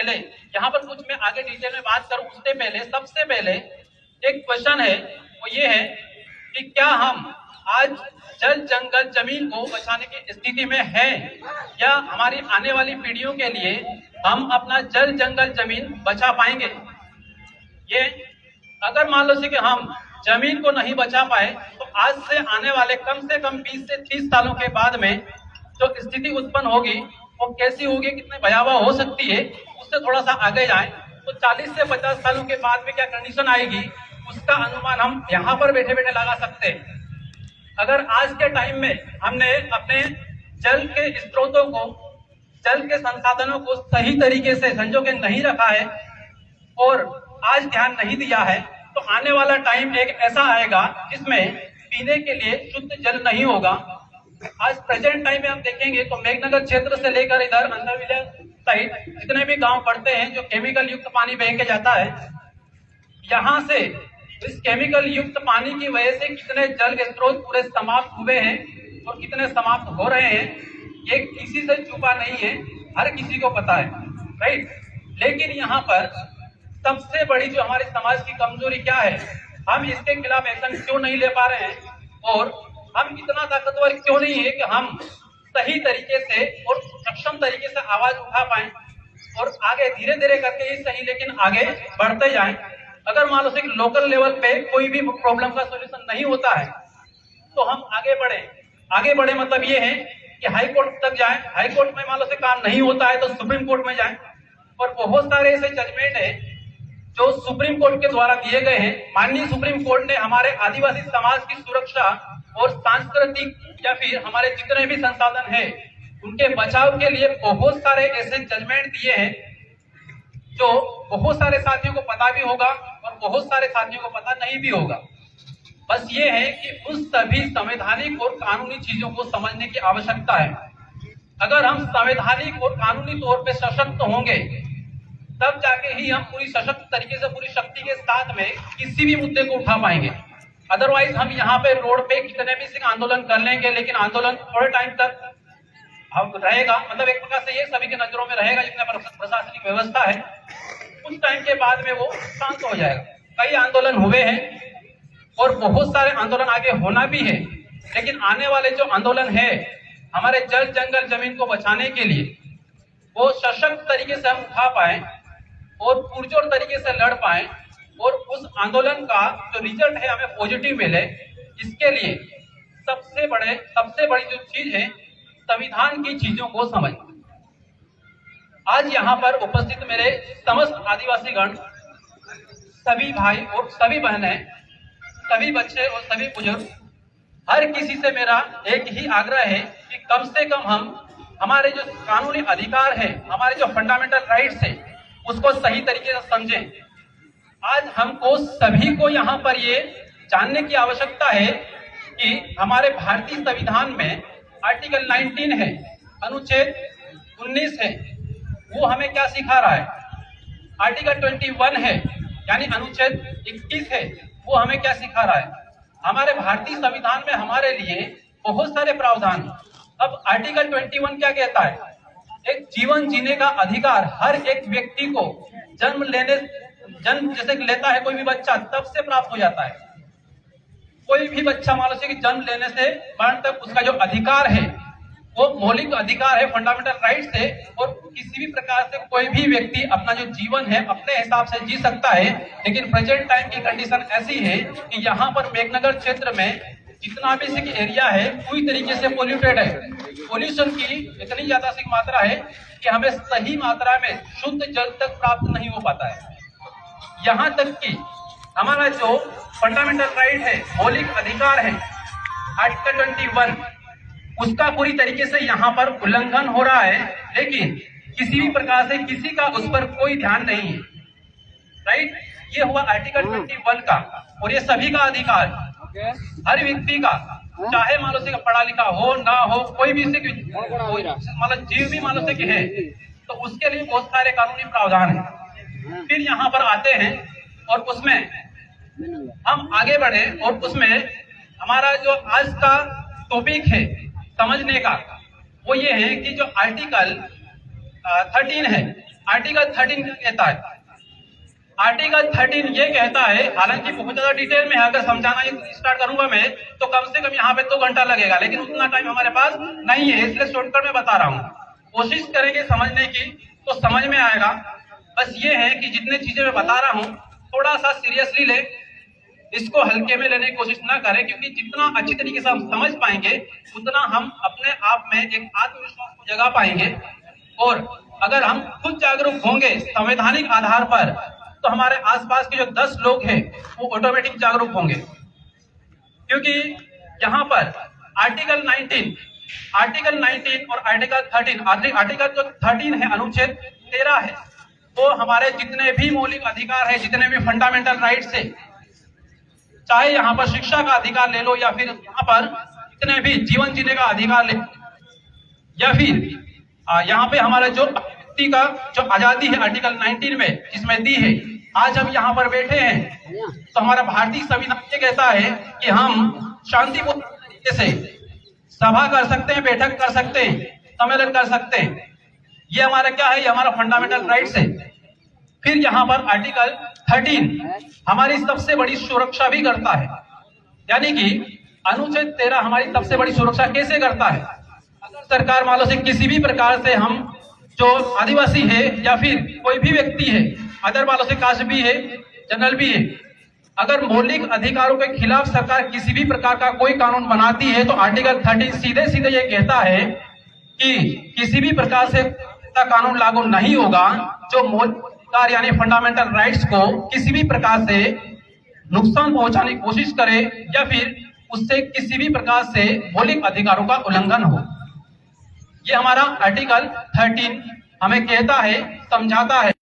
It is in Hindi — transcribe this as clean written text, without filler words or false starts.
पहले यहाँ पर कुछ मैं आगे डिटेल में बात करूं उससे पहले सबसे पहले एक क्वेश्चन है, वो ये है कि क्या हम आज जल जंगल जमीन को बचाने की स्थिति में हैं, या हमारी आने वाली पीढ़ियों के लिए हम अपना जल जंगल जमीन बचा पाएंगे। ये अगर मान लो कि हम जमीन को नहीं बचा पाए तो आज से आने वाले कम से कम 20 से 30 सालों के बाद में जो स्थिति उत्पन्न होगी वो कैसी होगी, कितने भयावह हो सकती है। उससे थोड़ा सा आगे जाएं तो 40 से 50 सालों के बाद में क्या कंडीशन आएगी उसका अनुमान हम यहाँ पर बैठे बैठे लगा सकते हैं। अगर आज के टाइम में हमने अपने जल के स्रोतों को, जल के संसाधनों को सही तरीके से संजो के नहीं रखा है और आज ध्यान नहीं दिया है तो आने वाला टाइम एक ऐसा आएगा जिसमें पीने के लिए शुद्ध जल नहीं होगा। आज प्रेजेंट टाइम में हम देखेंगे तो मेघनगर क्षेत्र से लेकर इधर अंदरविला साइड जितने भी गांव पड़ते हैं जो केमिकल युक्त पानी बह के जाता है, यहाँ से इस केमिकल युक्त पानी की वजह से कितने जल स्रोत पूरे समाप्त हुए हैं और कितने समाप्त हो रहे हैं ये किसी से छुपा नहीं है, हर किसी को पता है, राइट। लेकिन यहाँ पर सबसे बड़ी जो हमारे समाज की कमजोरी क्या है, हम इसके खिलाफ एक्शन क्यों नहीं ले पा रहे हैं और हम इतना ताकतवर क्यों नहीं है कि हम सही तरीके से और सक्षम तरीके से आवाज उठा पाए और आगे धीरे धीरे करके ही सही लेकिन आगे बढ़ते जाएं। अगर मान लो कि लोकल लेवल पे कोई भी प्रॉब्लम का सॉल्यूशन नहीं होता है तो हम आगे बढ़े मतलब ये है कि हाई कोर्ट तक जाएं, हाई कोर्ट में मान लो से काम नहीं होता है तो सुप्रीम कोर्ट में जाएं। और बहुत सारे ऐसे जजमेंट है जो सुप्रीम कोर्ट के द्वारा दिए गए हैं। माननीय सुप्रीम कोर्ट ने हमारे आदिवासी समाज की सुरक्षा और सांस्कृतिक या फिर हमारे जितने भी संसाधन है उनके बचाव के लिए बहुत सारे ऐसे जजमेंट दिए हैं जो बहुत सारे साथियों को पता भी होगा और बहुत सारे साथियों को पता नहीं भी होगा। बस ये है कि उस सभी संवैधानिक और कानूनी चीजों को समझने की आवश्यकता है। अगर हम संवैधानिक और कानूनी तौर पे सशक्त होंगे तब जाके ही हम पूरी सशक्त तरीके से पूरी शक्ति के साथ में किसी भी मुद्दे को उठा पाएंगे। अदरवाइज हम यहाँ पे रोड पे कितने भी सिंह आंदोलन कर लेंगे लेकिन आंदोलन थोड़े टाइम तक हम रहेगा, मतलब एक प्रकार से ये सभी के नजरों में रहेगा जितने प्रशासनिक व्यवस्था है, कुछ टाइम के बाद में वो शांत हो जाएगा। कई आंदोलन हुए हैं और बहुत सारे आंदोलन आगे होना भी है, लेकिन आने वाले जो आंदोलन है हमारे जल जंगल जमीन को बचाने के लिए वो सशक्त तरीके से हम उठा पाए और पुरजोर तरीके से लड़ पाए और उस आंदोलन का जो रिजल्ट है हमें पॉजिटिव मिले। इसके लिए सबसे बड़ी जो चीज है संविधान की चीजों को समझ। आज यहाँ पर उपस्थित मेरे समस्त आदिवासी गण, सभी भाई और सभी बहनें, सभी बच्चे और सभी बुजुर्ग, हर किसी से मेरा एक ही आग्रह है कि कम से कम हम हमारे जो कानूनी अधिकार है, हमारे जो फंडामेंटल राइट्स है उसको सही तरीके से समझें। आज हमको सभी को यहाँ पर ये जानने की आवश्यकता है कि हमारे भारतीय संविधान में आर्टिकल 19 है, अनुच्छेद 19 है, वो हमें क्या सिखा रहा है। आर्टिकल 21 है यानी अनुच्छेद 21 है, वो हमें क्या सिखा रहा है। हमारे भारतीय संविधान में हमारे लिए बहुत सारे प्रावधान। अब आर्टिकल 21 क्या कहता है, एक जीवन जीने का अधिकार हर एक व्यक्ति को जन्म जैसे लेता है कोई भी बच्चा तब से प्राप्त हो जाता है। कोई भी बच्चा मान लो कि जन्म लेने से मरण तक उसका जो अधिकार है वो मौलिक अधिकार है, फंडामेंटल राइट्स है, और किसी भी प्रकार से कोई भी व्यक्ति अपना जो जीवन है अपने हिसाब से जी सकता है। लेकिन प्रेजेंट टाइम की कंडीशन ऐसी है कि यहाँ पर मेघनगर क्षेत्र में जितना भी सिक एरिया है पूरी तरीके से पोल्यूटेड है। पोल्यूशन की इतनी ज्यादा सिक मात्रा है कि हमें सही मात्रा में शुद्ध जल तक प्राप्त नहीं हो पाता है। यहाँ तक कि हमारा जो फंडामेंटल राइट है, मौलिक अधिकार है, आर्टिकल 21, उसका पूरी तरीके से यहाँ पर उल्लंघन हो रहा है, लेकिन किसी भी प्रकार से किसी का उस पर कोई ध्यान नहीं है, राइट। ये हुआ आर्टिकल 21 का, और ये सभी का अधिकार, हर व्यक्ति का, चाहे मान लो से पढ़ा लिखा हो ना हो, कोई भी मतलब जीव भी मान लो से है, तो उसके लिए बहुत सारे कानूनी प्रावधान है। फिर यहाँ पर आते हैं और उसमें हम आगे बढ़े और उसमें हमारा जो आज का टॉपिक है समझने का वो ये है कि जो आर्टिकल 13 है, आर्टिकल 13 क्या कहता है? आर्टिकल 13 ये कहता है, हालांकि बहुत ज्यादा डिटेल में है, अगर समझाना स्टार्ट करूंगा मैं तो कम से कम यहाँ पे 2 घंटा लगेगा, लेकिन उतना टाइम हमारे पास नहीं है, इसलिए शॉर्टकट में बता रहा हूँ। कोशिश करेंगे समझने की तो समझ में आएगा। बस ये है कि जितने चीजें मैं बता रहा हूँ थोड़ा सा सीरियसली ले, इसको हल्के में लेने की कोशिश ना करें, क्योंकि जितना अच्छी तरीके से हम समझ पाएंगे उतना हम अपने आप में एक आत्मविश्वास को जगा पाएंगे। और अगर हम खुद जागरूक होंगे संवैधानिक आधार पर तो हमारे आसपास के जो 10 लोग हैं वो ऑटोमेटिक जागरूक होंगे। क्योंकि यहाँ पर आर्टिकल 19 और आर्टिकल 13, आर्टिकल जो 13 है, अनुच्छेद 13 है, वो हमारे जितने भी मौलिक अधिकार है, जितने भी फंडामेंटल राइट्स है, चाहे यहाँ पर शिक्षा का अधिकार ले लो या फिर यहाँ पर जितने भी जीवन जीने का अधिकार ले, या फिर यहाँ पे हमारा जो व्यक्ति का जो आजादी है आर्टिकल 19 में जिसमें दी है, आज हम यहाँ पर बैठे हैं तो हमारा भारतीय संविधान ये कहता है कि हम शांतिपूर्ण तरीके से सभा कर सकते हैं, बैठक कर सकते हैं, सम्मेलन कर सकते हैं। ये हमारा क्या है? ये हमारा फंडामेंटल राइट्स है। फिर यहाँ पर आर्टिकल 13 हमारी सबसे बड़ी सुरक्षा भी करता है, यानी कि अनुच्छेद 13 हमारी सबसे बड़ी सुरक्षा कैसे करता है? अगर सरकार मान लो से किसी भी प्रकार से हम जो आदिवासी है या फिर कोई भी व्यक्ति है, अदर वालों से कास्ट भी है, जनरल भी है, अगर मौलिक अधिकारों के खिलाफ सरकार किसी भी प्रकार का कोई कानून बनाती है तो आर्टिकल 13 सीधे सीधे ये कहता है कि किसी भी प्रकार से ऐसा कानून लागू नहीं होगा जो मौलिक अधिकार यानी फंडामेंटल राइट्स को किसी भी प्रकार से नुकसान पहुंचाने की कोशिश करे या फिर उससे किसी भी प्रकार से मौलिक अधिकारों का उल्लंघन हो। ये हमारा आर्टिकल 13 हमें कहता है, समझाता है।